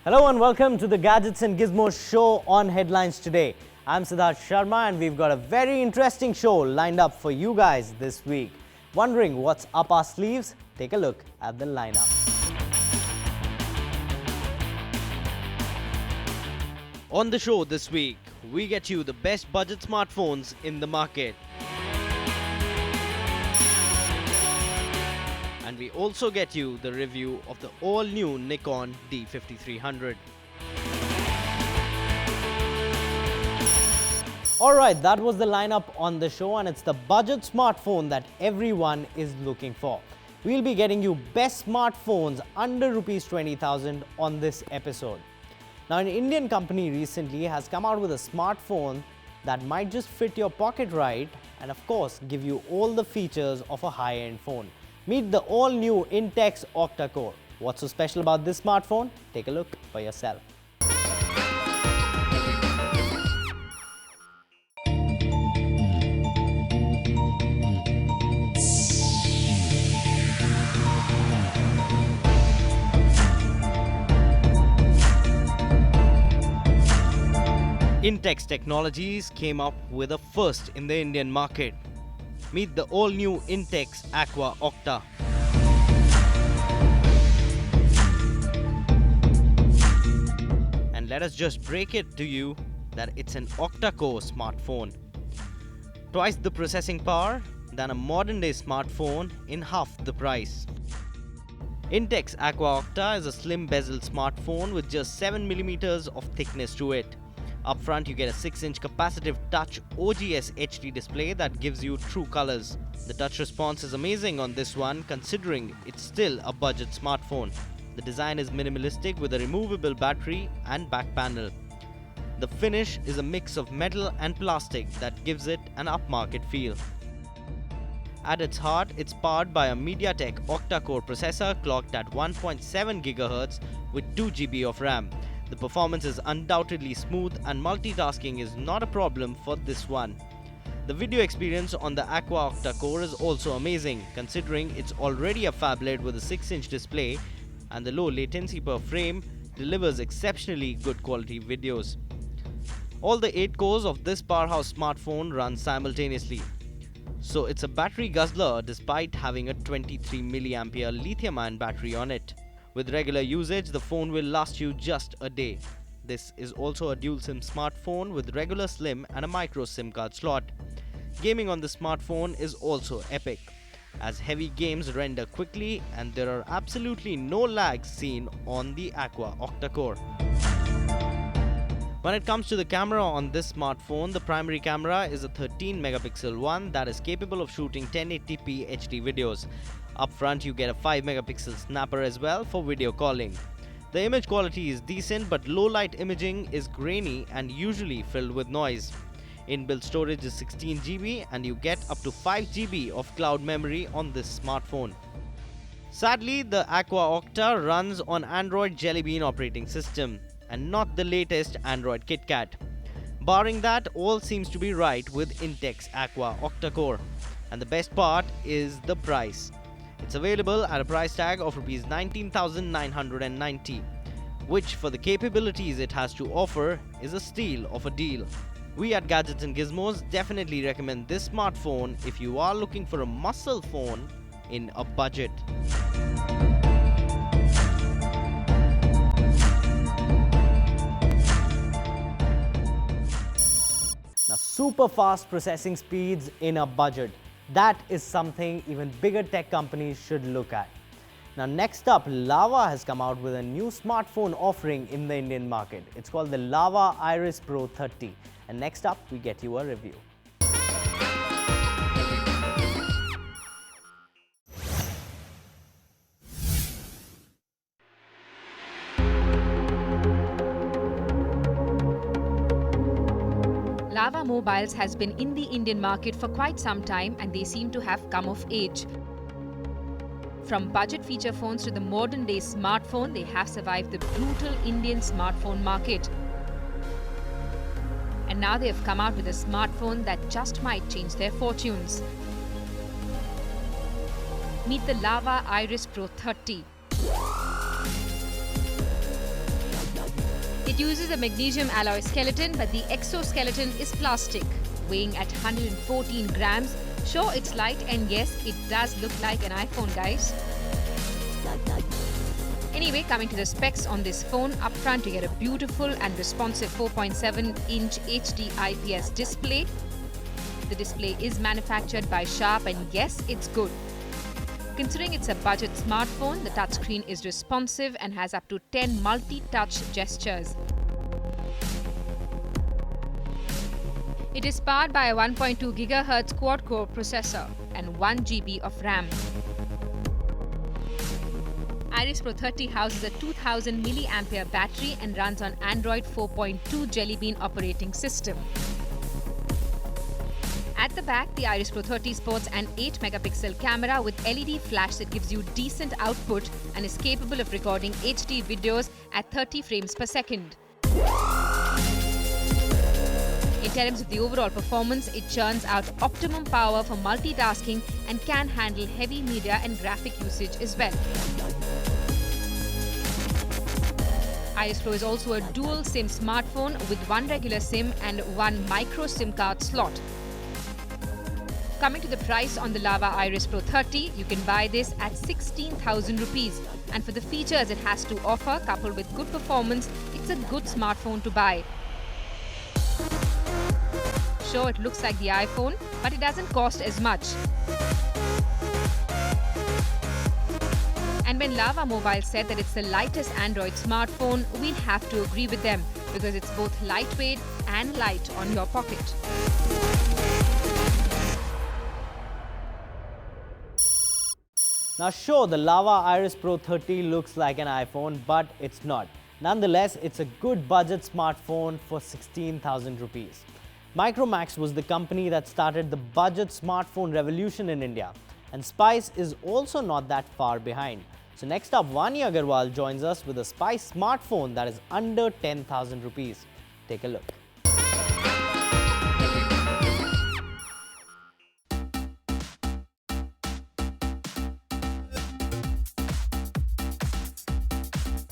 Hello and welcome to the Gadgets and Gizmos show on Headlines Today. I'm Siddhartha Sharma and we've got a very interesting show lined up for you guys this week. Wondering what's up our sleeves? Take a look at the lineup. On the show this week, we get you the best budget smartphones in the market. And we also get you the review of the all-new Nikon D50 300. Alright, that was the lineup on the show and it's the budget smartphone that everyone is looking for. We'll be getting you best smartphones under Rs 20,000 on this episode. Now, an Indian company recently has come out with a smartphone that might just fit your pocket right and of course give you all the features of a high-end phone. Meet the all-new Intex Octa-Core. What's so special about this smartphone? Take a look for yourself. Intex Technologies came up with a first in the Indian market. Meet the all-new Intex Aqua Octa. And let us just break it to you that it's an octa-core smartphone. Twice the processing power than a modern-day smartphone in half the price. Intex Aqua Octa is a slim bezel smartphone with just 7mm of thickness to it. Up front, you get a 6-inch capacitive touch OGS HD display that gives you true colors. The touch response is amazing on this one considering it's still a budget smartphone. The design is minimalistic with a removable battery and back panel. The finish is a mix of metal and plastic that gives it an upmarket feel. At its heart, it's powered by a MediaTek octa-core processor clocked at 1.7 GHz with 2 GB of RAM. The performance is undoubtedly smooth and multitasking is not a problem for this one. The video experience on the Aqua Octa-Core is also amazing considering it's already a phablet with a 6-inch display and the low latency per frame delivers exceptionally good quality videos. All the 8 cores of this powerhouse smartphone run simultaneously. So it's a battery guzzler despite having a 23 mAh lithium-ion battery on it. With regular usage, the phone will last you just a day. This is also a dual SIM smartphone with regular SIM and a micro SIM card slot. Gaming on the smartphone is also epic, as heavy games render quickly and there are absolutely no lags seen on the Aqua Octa-Core. When it comes to the camera on this smartphone, the primary camera is a 13-megapixel one that is capable of shooting 1080p HD videos. Up front, you get a 5-megapixel snapper as well for video calling. The image quality is decent, but low-light imaging is grainy and usually filled with noise. Inbuilt storage is 16 GB and you get up to 5 GB of cloud memory on this smartphone. Sadly, the Aqua Octa runs on Android Jelly Bean operating system and not the latest Android KitKat. Barring that, all seems to be right with Intex Aqua Octa-Core. And the best part is the price. It's available at a price tag of Rs 19,990, which for the capabilities it has to offer is a steal of a deal. We at Gadgets and Gizmos definitely recommend this smartphone if you are looking for a muscle phone in a budget. Now, super fast processing speeds in a budget. That is something even bigger tech companies should look at. Now, next up, Lava has come out with a new smartphone offering in the Indian market. It's called the Lava Iris Pro 30. And next up, we get you a review. Lava Mobiles has been in the Indian market for quite some time and they seem to have come of age. From budget feature phones to the modern day smartphone, they have survived the brutal Indian smartphone market. And now they have come out with a smartphone that just might change their fortunes. Meet the Lava Iris Pro 30. It uses a magnesium alloy skeleton, but the exoskeleton is plastic, weighing at 114 grams. Sure, it's light, and yes, it does look like an iPhone, guys. Anyway, coming to the specs on this phone, up front you get a beautiful and responsive 4.7-inch HD IPS display. The display is manufactured by Sharp, and yes, it's good. Considering it's a budget smartphone, the touchscreen is responsive and has up to 10 multi-touch gestures. It is powered by a 1.2 GHz quad-core processor and 1 GB of RAM. Iris Pro 30 houses a 2000 mAh battery and runs on Android 4.2 Jelly Bean operating system. At the back, the Iris Pro 30 sports an 8-megapixel camera with LED flash that gives you decent output and is capable of recording HD videos at 30 frames per second. In terms of the overall performance, it churns out optimum power for multitasking and can handle heavy media and graphic usage as well. Iris Pro is also a dual SIM smartphone with one regular SIM and one micro SIM card slot. Coming to the price on the Lava Iris Pro 30, you can buy this at 16,000 rupees. And for the features it has to offer, coupled with good performance, it's a good smartphone to buy. Sure, it looks like the iPhone, but it doesn't cost as much. And when Lava Mobile said that it's the lightest Android smartphone, we'll have to agree with them because it's both lightweight and light on your pocket. Now sure, the Lava Iris Pro 30 looks like an iPhone, but it's not. Nonetheless, it's a good budget smartphone for 16,000 rupees. Micromax was the company that started the budget smartphone revolution in India, and Spice is also not that far behind. So next up, Vani Agarwal joins us with a Spice smartphone that is under 10,000 rupees. Take a look.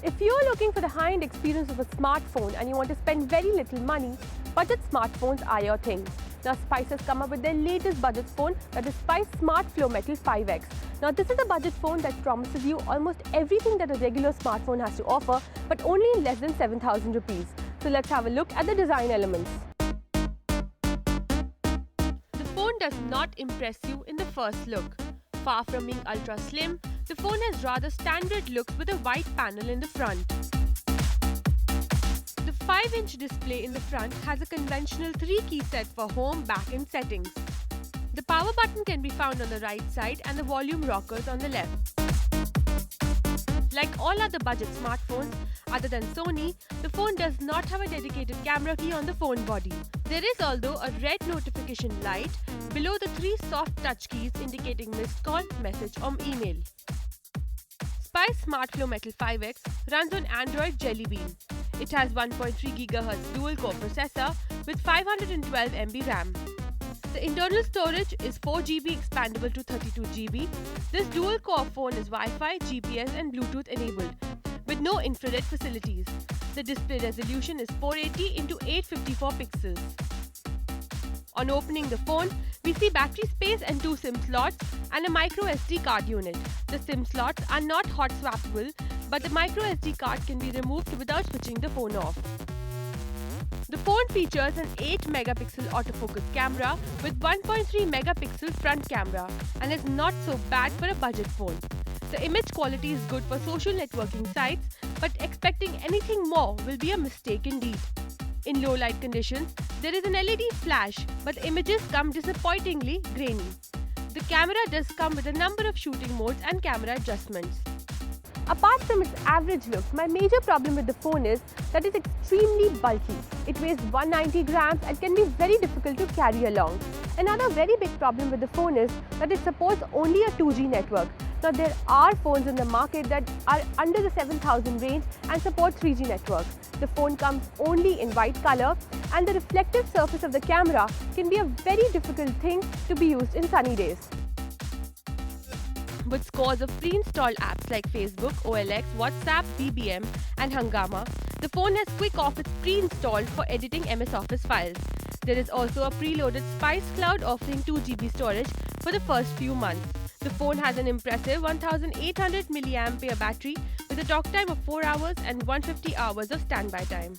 If you're looking for the high-end experience of a smartphone and you want to spend very little money, budget smartphones are your thing. Now Spice has come up with their latest budget phone, that is Spice Smart Flow Mettle 5X. Now this is a budget phone that promises you almost everything that a regular smartphone has to offer, but only in less than 7,000 rupees. So let's have a look at the design elements. The phone does not impress you in the first look. Far from being ultra slim, the phone has rather standard looks with a white panel in the front. The 5-inch display in the front has a conventional 3-key set for home, back and settings. The power button can be found on the right side and the volume rockers on the left. Like all other budget smartphones, other than Sony, the phone does not have a dedicated camera key on the phone body. There is although a red notification light below the 3 soft touch keys indicating missed call, message or email. Spice Smart Flow Mettle 5X runs on Android Jelly Bean. It has 1.3 GHz dual-core processor with 512 MB RAM. The internal storage is 4 GB expandable to 32 GB. This dual-core phone is Wi-Fi, GPS and Bluetooth enabled with no infrared facilities. The display resolution is 480 x 854 pixels. On opening the phone, we see battery space and 2 SIM slots and a micro SD card unit. The SIM slots are not hot swappable, but the micro SD card can be removed without switching the phone off. The phone features an 8-megapixel autofocus camera with 1.3 megapixel front camera and is not so bad for a budget phone. The image quality is good for social networking sites, but expecting anything more will be a mistake indeed. In low light conditions, there is an LED flash, but the images come disappointingly grainy. The camera does come with a number of shooting modes and camera adjustments. Apart from its average looks, my major problem with the phone is that it's extremely bulky. It weighs 190 grams and can be very difficult to carry along. Another very big problem with the phone is that it supports only a 2G network. Now there are phones in the market that are under the 7,000 range and support 3G networks. The phone comes only in white color and the reflective surface of the camera can be a very difficult thing to be used in sunny days. with scores of pre-installed apps like Facebook, OLX, WhatsApp, BBM, and Hungama. The phone has Quick Office pre-installed for editing MS Office files. There is also a preloaded Spice Cloud offering 2 GB storage for the first few months. The phone has an impressive 1800 mAh battery with a talk time of 4 hours and 150 hours of standby time.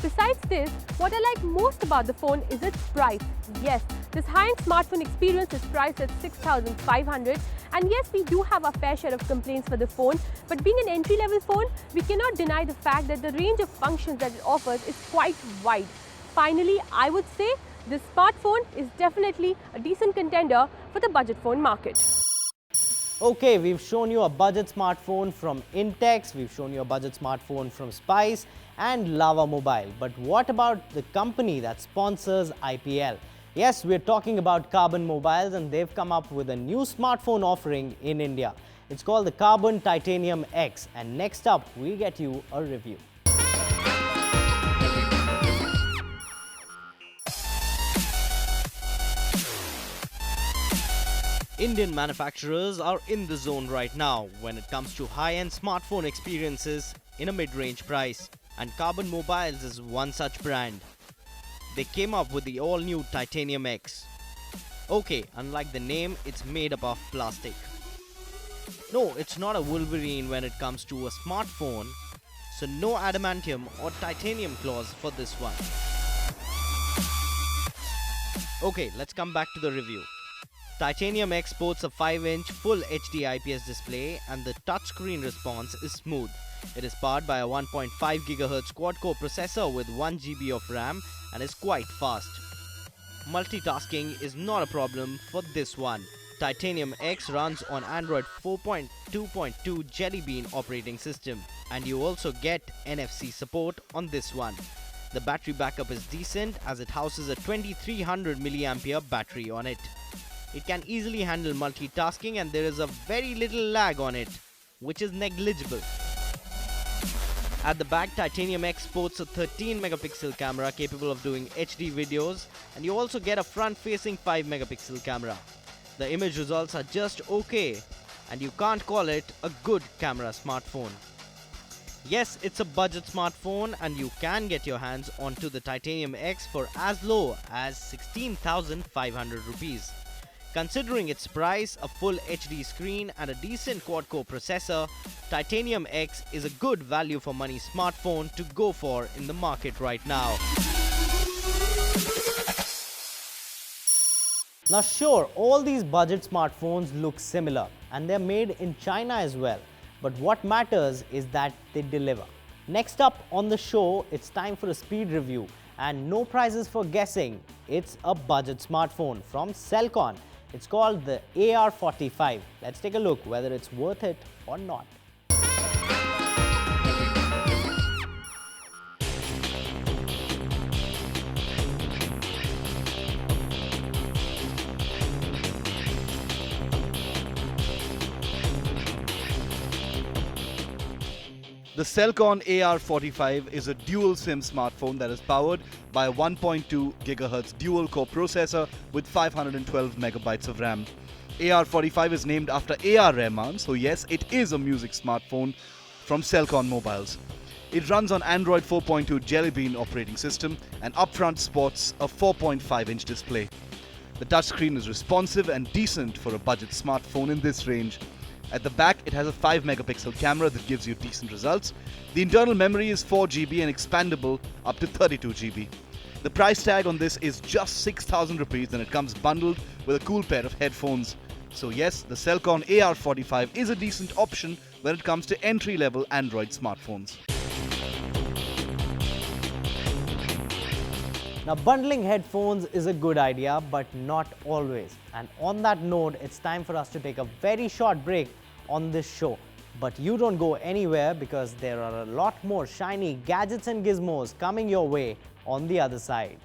Besides this, what I like most about the phone is its price. Yes, this high-end smartphone experience is priced at 6,500, and yes, we do have a fair share of complaints for the phone, but being an entry-level phone, we cannot deny the fact that the range of functions that it offers is quite wide. Finally, I would say this smartphone is definitely a decent contender for the budget phone market. Okay, we've shown you a budget smartphone from Intex, we've shown you a budget smartphone from Spice and Lava Mobile. But what about the company that sponsors IPL? Yes, we're talking about Karbonn Mobiles, and they've come up with a new smartphone offering in India. It's called the Karbonn Titanium X, and next up, we'll get you a review. Indian manufacturers are in the zone right now when it comes to high-end smartphone experiences in a mid-range price, and Karbonn Mobiles is one such brand. They came up with the all-new Titanium X. Okay, unlike the name, it's made up of plastic. No, it's not a Wolverine when it comes to a smartphone, so no adamantium or titanium claws for this one. Okay, let's come back to the review. Titanium X sports a 5-inch full HD IPS display, and the touchscreen response is smooth. It is powered by a 1.5 GHz quad-core processor with 1 GB of RAM and is quite fast. Multitasking is not a problem for this one. Titanium X runs on Android 4.2.2 Jelly Bean operating system, and you also get NFC support on this one. The battery backup is decent as it houses a 2300 mAh battery on it. It can easily handle multitasking, and there is a very little lag on it, which is negligible. At the back, Titanium X sports a 13 megapixel camera capable of doing HD videos, and you also get a front-facing 5 megapixel camera. The image results are just okay, and you can't call it a good camera smartphone. Yes, it's a budget smartphone, and you can get your hands onto the Titanium X for as low as 16,500 rupees. Considering its price, a full HD screen and a decent quad-core processor, Titanium X is a good value for money smartphone to go for in the market right now. Now sure, all these budget smartphones look similar, and they're made in China as well. But what matters is that they deliver. Next up on the show, it's time for a speed review, and no prizes for guessing. It's a budget smartphone from Celkon. It's called the AR45. Let's take a look whether it's worth it or not. The Celkon AR45 is a dual SIM smartphone that is powered by a 1.2 GHz dual-core processor with 512 megabytes of RAM. AR45 is named after A.R. Rahman, so yes, it is a music smartphone from Celkon Mobiles. It runs on Android 4.2 Jelly Bean operating system and upfront sports a 4.5-inch display. The touchscreen is responsive and decent for a budget smartphone in this range. At the back, it has a 5 megapixel camera that gives you decent results. The internal memory is 4 GB and expandable up to 32 GB. The price tag on this is just 6,000 rupees, and it comes bundled with a cool pair of headphones. So yes, the Celkon AR45 is a decent option when it comes to entry-level Android smartphones. Now, bundling headphones is a good idea, but not always. And on that note, it's time for us to take a very short break on this show. But you don't go anywhere, because there are a lot more shiny gadgets and gizmos coming your way on the other side.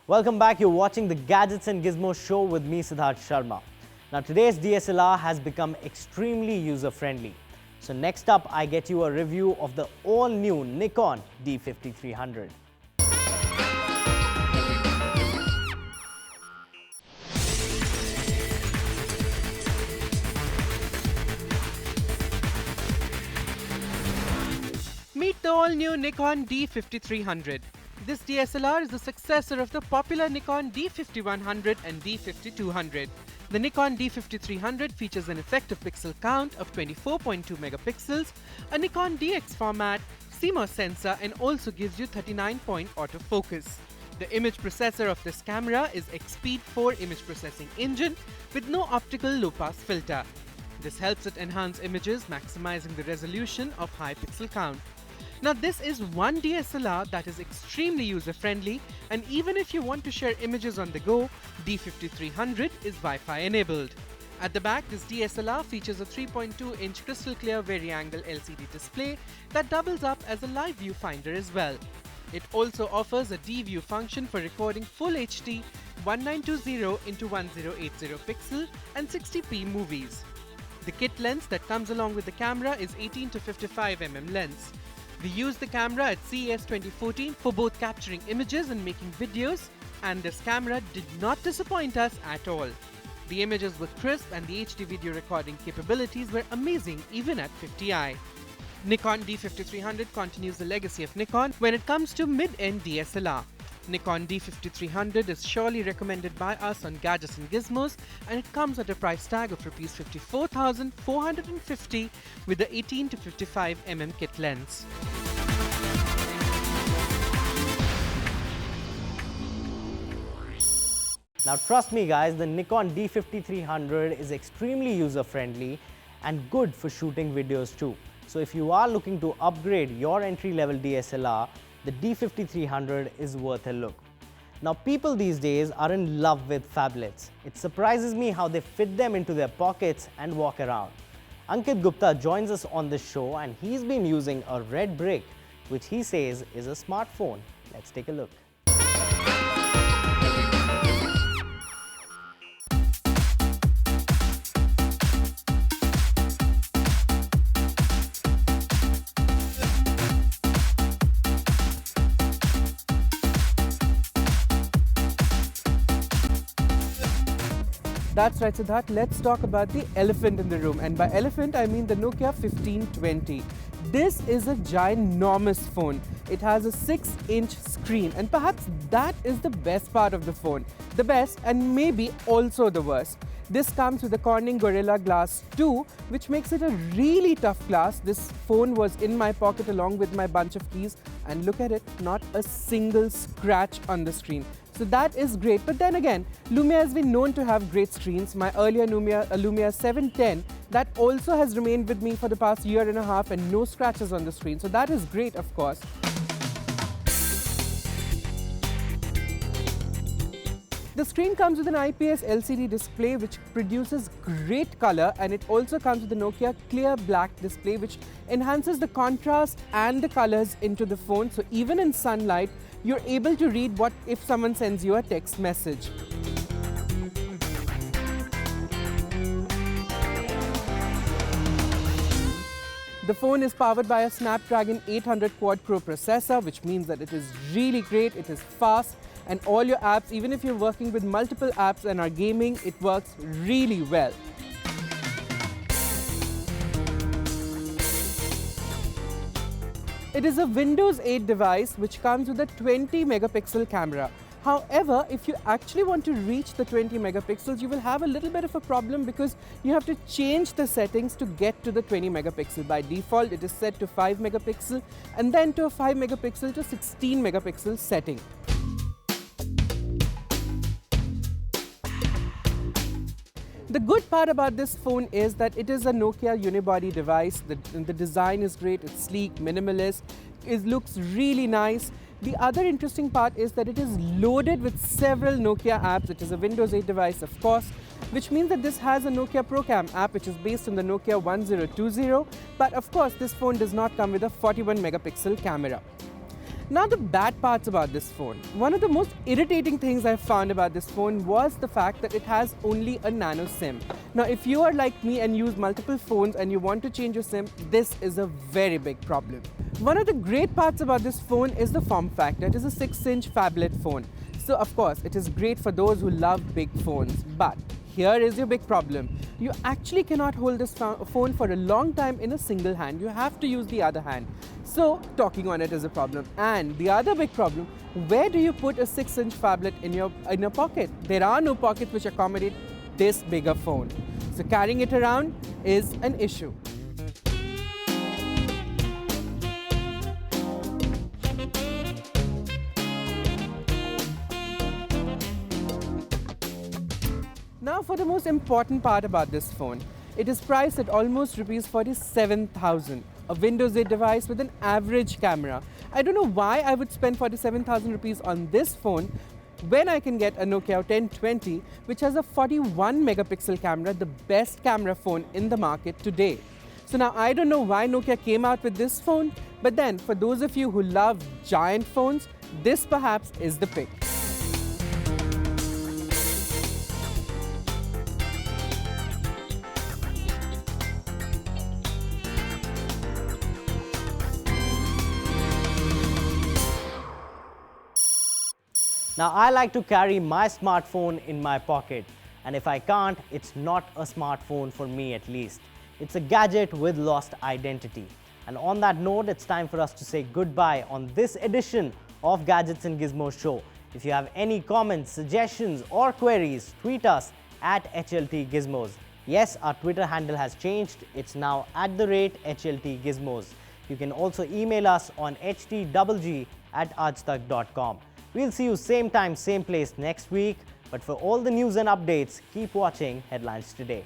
Welcome back. You're watching the Gadgets and Gizmos show with me, Siddhartha Sharma. Now, today's DSLR has become extremely user-friendly. So next up, I get you a review of the all-new Nikon D50 300. Meet the all-new Nikon D50 300. This DSLR is the successor of the popular Nikon D50 100 and D50 200. The Nikon D50 300 features an effective pixel count of 24.2 megapixels, a Nikon DX format, CMOS sensor, and also gives you 39-point autofocus. The image processor of this camera is XSpeed 4 image processing engine with no optical low-pass filter. This helps it enhance images, maximizing the resolution of high pixel count. Now, this is one DSLR that is extremely user-friendly, and even if you want to share images on the go, D50 300 is Wi-Fi enabled. At the back, this DSLR features a 3.2-inch crystal clear vari-angle LCD display that doubles up as a live viewfinder as well. It also offers a D-View function for recording Full HD 1920 into 1080 pixel and 60p movies. The kit lens that comes along with the camera is 18 to 55 mm lens. We used the camera at CES 2014 for both capturing images and making videos, and this camera did not disappoint us at all. The images were crisp and the HD video recording capabilities were amazing even at 50i. Nikon D50 300 continues the legacy of Nikon when it comes to mid-end DSLR. Nikon D50 300 is surely recommended by us on Gadgets and Gizmos, and it comes at a price tag of Rs 54,450 with the 18 to 55 mm kit lens. Now, trust me guys, the Nikon D50 300 is extremely user-friendly and good for shooting videos too. So if you are looking to upgrade your entry-level DSLR, the D50 300 is worth a look. Now, people these days are in love with phablets. It surprises me how they fit them into their pockets and walk around. Ankit Gupta joins us on this show, and he's been using a red brick, which he says is a smartphone. Let's take a look. That's right, Siddharth. Let's talk about the elephant in the room. And by elephant, I mean the Nokia 1520. This is a ginormous phone. It has a 6-inch screen, and perhaps that is the best part of the phone. The best and maybe also the worst. This comes with the Corning Gorilla Glass 2, which makes it a really tough glass. This phone was in my pocket along with my bunch of keys, and look at it, not a single scratch on the screen. So that is great. But then again, Lumia has been known to have great screens. My earlier Lumia 710, that also has remained with me for the past year and a half and no scratches on the screen. So that is great, of course. The screen comes with an IPS LCD display which produces great color, and it also comes with the Nokia Clear Black display which enhances the contrast and the colors into the phone. So even in sunlight, you're able to read what if someone sends you a text message. The phone is powered by a Snapdragon 800 quad-core processor, which means that it is really great, it is fast, and all your apps, even if you're working with multiple apps and are gaming, it works really well. It is a Windows 8 device which comes with a 20 megapixel camera. However, if you actually want to reach the 20 megapixels, you will have a little bit of a problem because you have to change the settings to get to the 20 megapixel. By default, it is set to 5 megapixel and then to a 5 megapixel to 16 megapixel setting. The good part about this phone is that it is a Nokia unibody device. The design is great, it's sleek, minimalist, it looks really nice. The other interesting part is that it is loaded with several Nokia apps. It is a Windows 8 device, of course, which means that this has a Nokia ProCam app which is based on the Nokia 1020. But of course, this phone does not come with a 41 megapixel camera. Now the bad parts about this phone. One of the most irritating things I found about this phone was the fact that it has only a nano SIM. Now if you are like me and use multiple phones and you want to change your SIM, this is a very big problem. One of the great parts about this phone is the form factor. It is a 6-inch phablet phone. So of course it is great for those who love big phones, but here is your big problem. You actually cannot hold this phone for a long time in a single hand. You have to use the other hand. So talking on it is a problem. And the other big problem, where do you put a 6-inch phablet in your pocket? There are no pockets which accommodate this bigger phone. So carrying it around is an issue. Now for the most important part about this phone. It is priced at almost Rs 47,000. A Windows 8 device with an average camera. I don't know why I would spend 47,000 rupees on this phone when I can get a Nokia 1020 which has a 41 megapixel camera, the best camera phone in the market today. So now I don't know why Nokia came out with this phone, but then for those of you who love giant phones, this perhaps is the pick. Now I like to carry my smartphone in my pocket, and if I can't, it's not a smartphone for me at least. It's a gadget with lost identity. And on that note, it's time for us to say goodbye on this edition of Gadgets and Gizmos show. If you have any comments, suggestions or queries, tweet us at HLT Gizmos. Yes, our Twitter handle has changed. It's now @HLT Gizmos. You can also email us on htgg@aajtak.com. We'll see you same time, same place next week. But for all the news and updates, keep watching Headlines Today.